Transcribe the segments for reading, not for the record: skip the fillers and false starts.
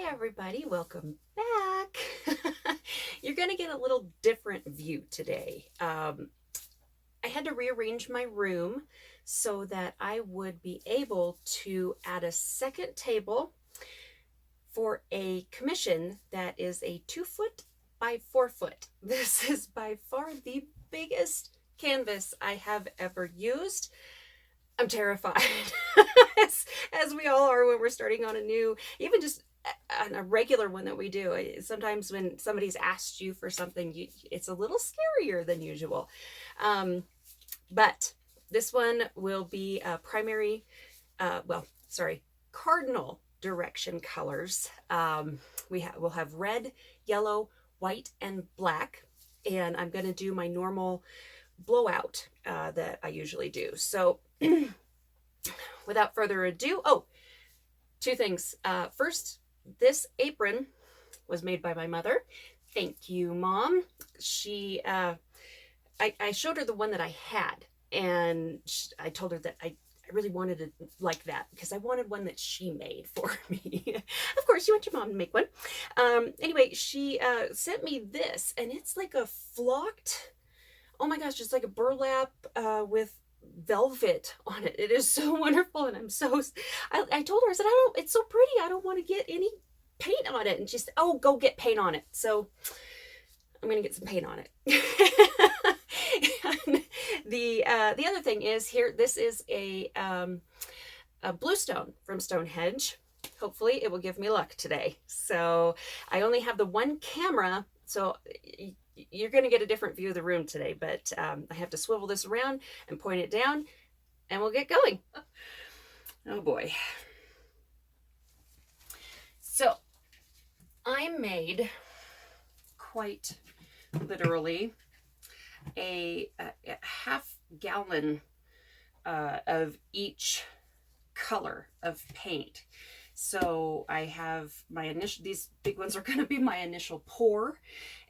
Hi everybody, welcome back. You're going to get a little different view today. I had to rearrange my room so that I would be able to add a second table for a commission that is a 2-foot by 4-foot. This is by far the biggest canvas I have ever used. I'm terrified, as we all are when we're starting on a new, even just on a regular one that we do. Sometimes when somebody's asked you for something, it's a little scarier than usual. But this one will be primary, cardinal direction colors. We'll have red, yellow, white, and black. And I'm going to do my normal blowout that I usually do. So without further ado, two things. First, this apron was made by my mother. Thank you, Mom. She, I showed her the one that I had, and I told her that I really wanted it like that because I wanted one that she made for me. Of course, you want your mom to make one. Anyway, she sent me this, and it's like a flocked, oh my gosh, just like a burlap with velvet on it. It is so wonderful, and I told her, I said, it's so pretty, I don't want to get any paint on it. And she said, oh, go get paint on it. So I'm gonna get some paint on it. The other thing is here, this is a bluestone from Stonehenge. Hopefully it will give me luck today. So I only have the one camera, so you're going to get a different view of the room today, but I have to swivel this around and point it down, and we'll get going. Oh boy. So I made, quite literally, a half gallon of each color of paint. So I have my initial, these big ones are going to be my initial pour.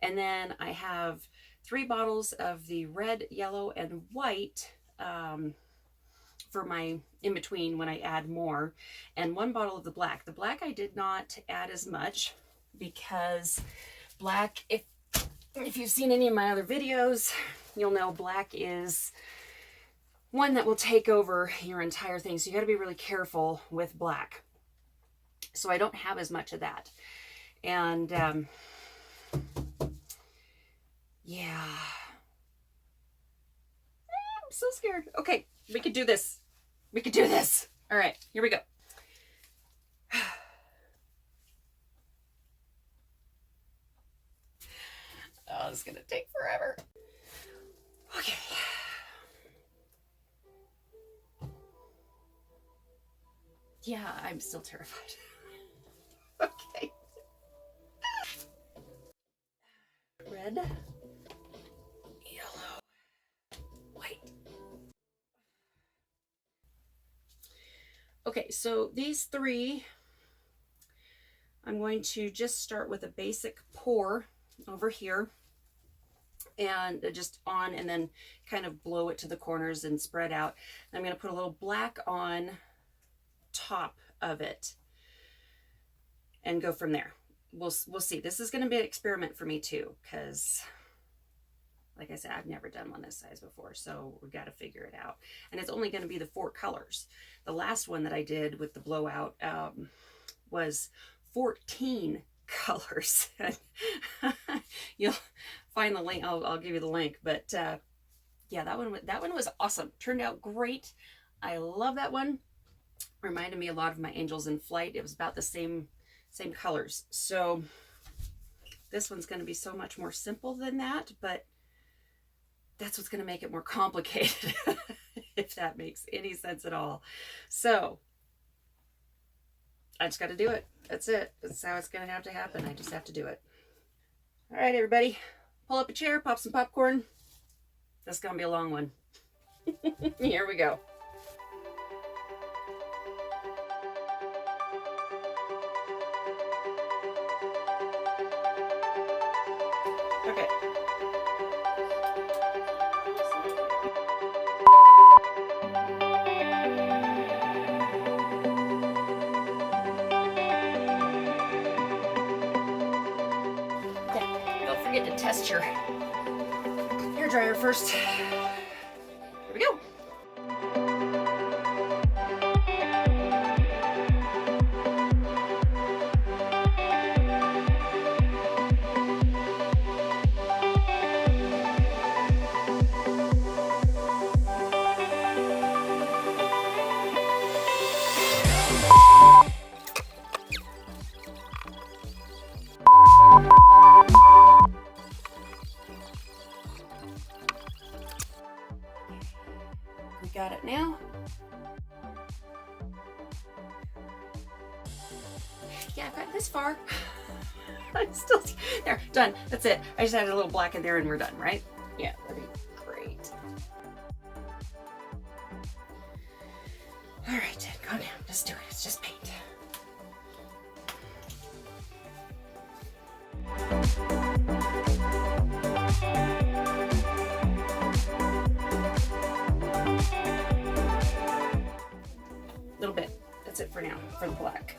And then I have 3 bottles of the red, yellow, and white for my in-between when I add more. And 1 bottle of the black. The black I did not add as much because black, if you've seen any of my other videos, you'll know black is one that will take over your entire thing. So you got to be really careful with black. So I don't have as much of that. And yeah, I'm so scared. Okay, we could do this. We could do this. All right, here we go. Oh, it's gonna take forever. Okay. Yeah, I'm still terrified. Okay. Red, yellow, white. Okay, so these 3, I'm going to just start with a basic pour over here, and just on, and then kind of blow it to the corners and spread out. I'm going to put a little black on top of it and go from there. We'll see. This is going to be an experiment for me too, because like I said, I've never done one this size before, so we've got to figure it out. And it's only going to be the 4 colors. The last one that I did with the blowout was 14 colors. You'll find the link. I'll give you the link. But yeah, that one was awesome. Turned out great. I love that one. Reminded me a lot of my Angels in Flight. It was about the same colors. So this one's going to be so much more simple than that, but that's what's going to make it more complicated, if that makes any sense at all. So I just got to do it. That's it. That's how it's going to have to happen. I just have to do it. All right, everybody, pull up a chair, pop some popcorn. That's going to be a long one. Here we go. Okay. forget to test your hairdryer first. Here we go. We got it now. Yeah, I've got this far. I'm still there. Done. That's it. I just added a little black in there and we're done, right? Yeah, that'd be great. All right, Ted, calm down. Just do it. It's just paint. Little bit. That's it for now, for the black.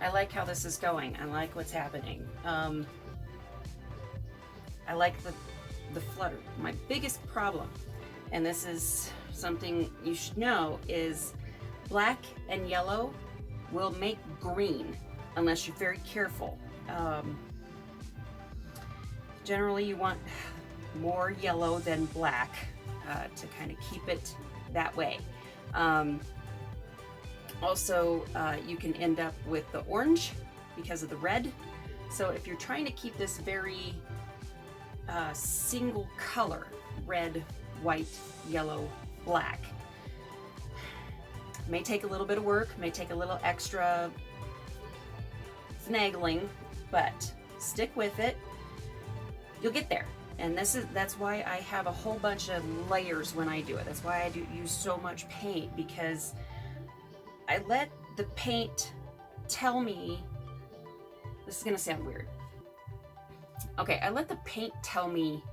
I like how this is going. I like what's happening. I like the flutter. My biggest problem, and this is something you should know, is black and yellow will make green unless you're very careful. Generally you want more yellow than black to kind of keep it that way. Also, you can end up with the orange because of the red. So if you're trying to keep this very single color, red, white, yellow, black, may take a little bit of work, may take a little extra finagling, but stick with it. You'll get there. And that's why I have a whole bunch of layers when I do it. That's why I do use so much paint, because I let the paint tell me, this is gonna sound weird. Okay, I let the paint tell me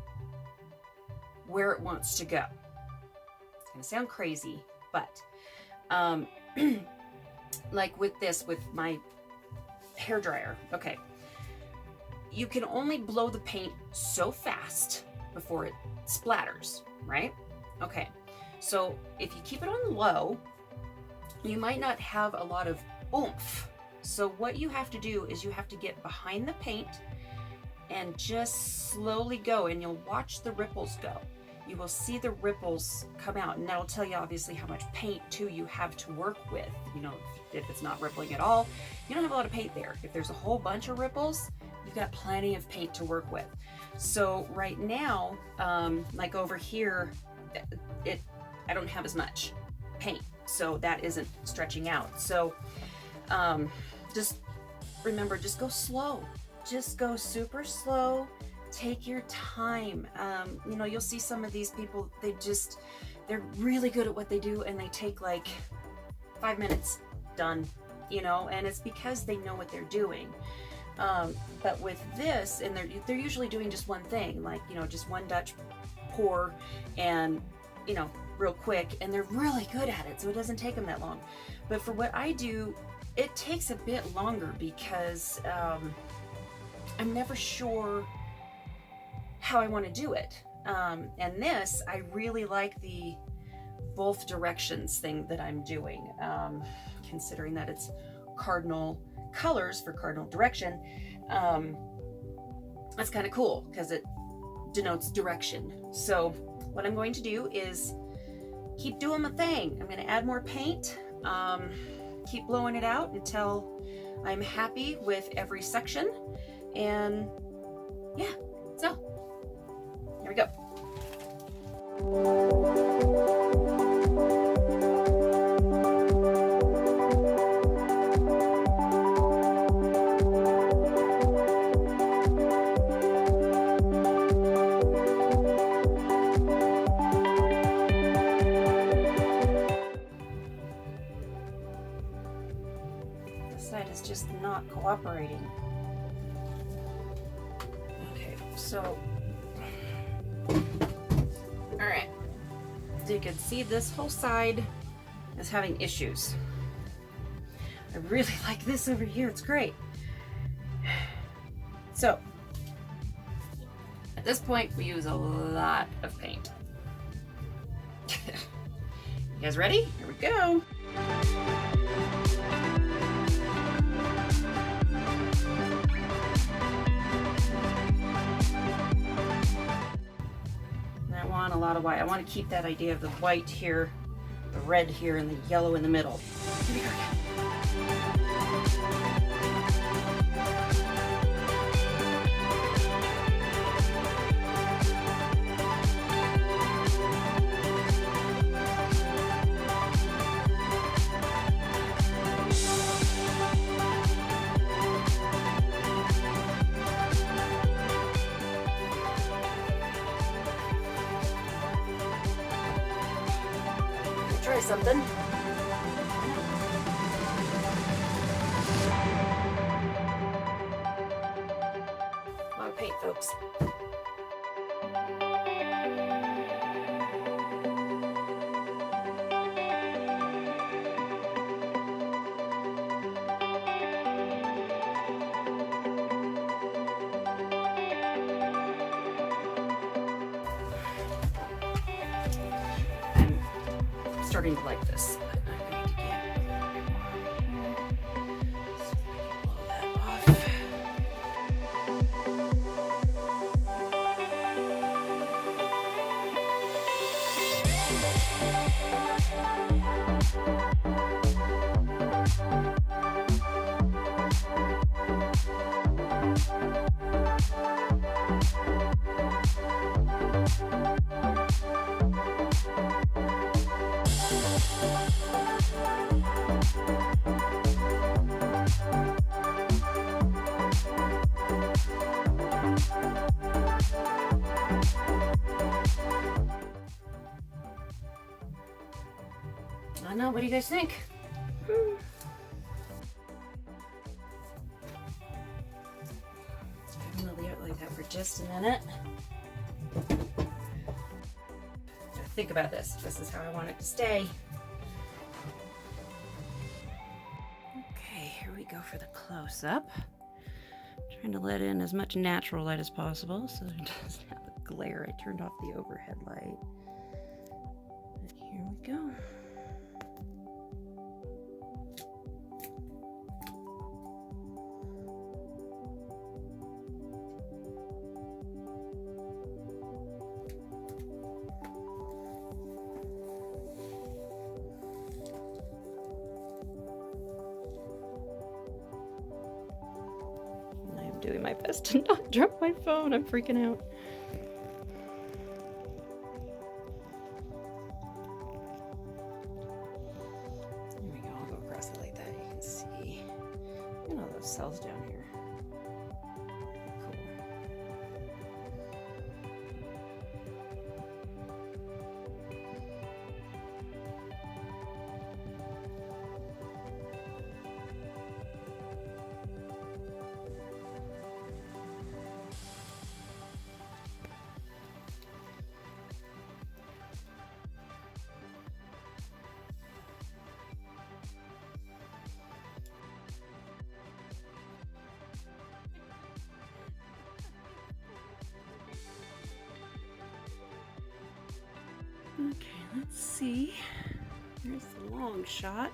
where it wants to go. It's gonna sound crazy, but like with this, with my hairdryer, okay, you can only blow the paint so fast before it splatters, right? Okay, so if you keep it on low, you might not have a lot of oomph. So what you have to do is you have to get behind the paint and just slowly go, and you'll watch the ripples go. You will see the ripples come out, and that'll tell you obviously how much paint too you have to work with. You know, if it's not rippling at all, you don't have a lot of paint there. If there's a whole bunch of ripples, you've got plenty of paint to work with. So right now, like over here, I don't have as much paint, so that isn't stretching out. So just remember, just go slow. Just go super slow. Take your time. You know, you'll see some of these people, they're really good at what they do, and they take like 5 minutes, done, you know, and it's because they know what they're doing. But with this, and they're usually doing just one thing, like, you know, just one Dutch pour, and, you know, real quick, and they're really good at it, so it doesn't take them that long. But for what I do, it takes a bit longer because I'm never sure how I want to do it. And this, I really like the both directions thing that I'm doing, considering that it's cardinal colors for cardinal direction. That's kind of cool because it denotes direction. So what I'm going to do is keep doing my thing. I'm going to add more paint, keep blowing it out until I'm happy with every section. And yeah, so here we go. This side is just not cooperating. Okay, so all right, so you can see this whole side is having issues. I really like this over here, it's great. So at this point we use a lot of paint. You guys ready? Here we go. I want a lot of white. I want to keep that idea of the white here, the red here, and the yellow in the middle. Here we go again. Try something. A lot of paint, folks. Starting to like this. I know, what do you guys think? I'm gonna leave it like that for just a minute. Think about this. This is how I want it to stay. Okay, here we go for the close-up. Trying to let in as much natural light as possible so it doesn't have the glare. I turned off the overhead light. And here we go. Doing my best to not drop my phone. I'm freaking out. There we go. I'll go across it like that. You can see, you know, those cells down here. Cool. Let's see. There's the long shot.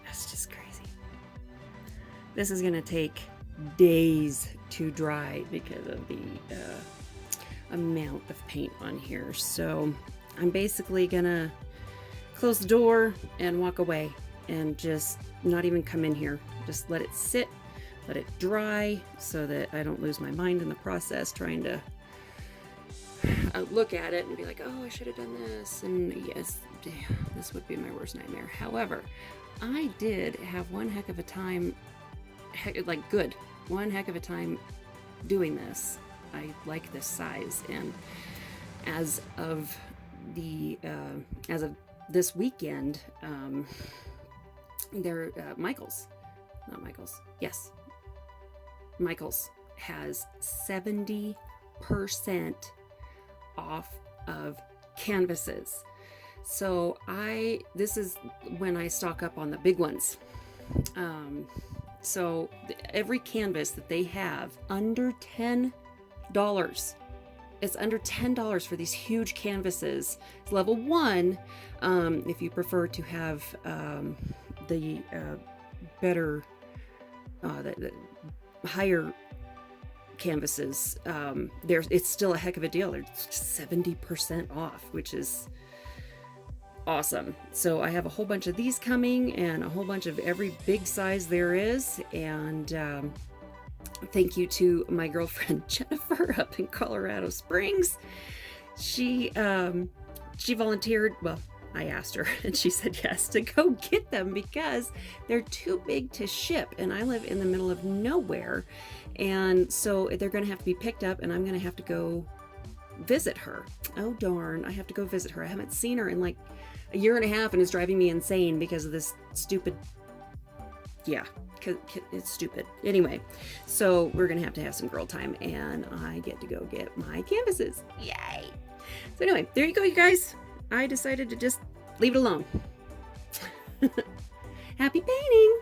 That's just crazy. This is gonna take days to dry because of the amount of paint on here. So I'm basically gonna close the door and walk away and just not even come in here. Just let it sit, let it dry so that I don't lose my mind in the process trying to look at it and be like, oh, I should have done this. And yes, this would be my worst nightmare. However, I did have one heck of a time, one heck of a time doing this. I like this size, and as of this weekend, Michaels has 70% off of canvases. So this is when I stock up on the big ones. So every canvas that they have under $10, it's under $10 for these huge canvases. It's level 1. If you prefer to have the better, the higher canvases, it's still a heck of a deal. They're 70% off, which is awesome. So I have a whole bunch of these coming and a whole bunch of every big size there is. And thank you to my girlfriend Jennifer up in Colorado Springs. She volunteered. Well, I asked her and she said yes to go get them because they're too big to ship, and I live in the middle of nowhere, and so they're going to have to be picked up, and I'm going to have to go visit her. Oh darn, I have to go visit her. I haven't seen her in like a year and a half, and it's driving me insane because of this stupid, it's stupid. Anyway, so we're gonna have to have some girl time, and I get to go get my canvases. Yay! So anyway, there you go, you guys. I decided to just leave it alone. Happy painting!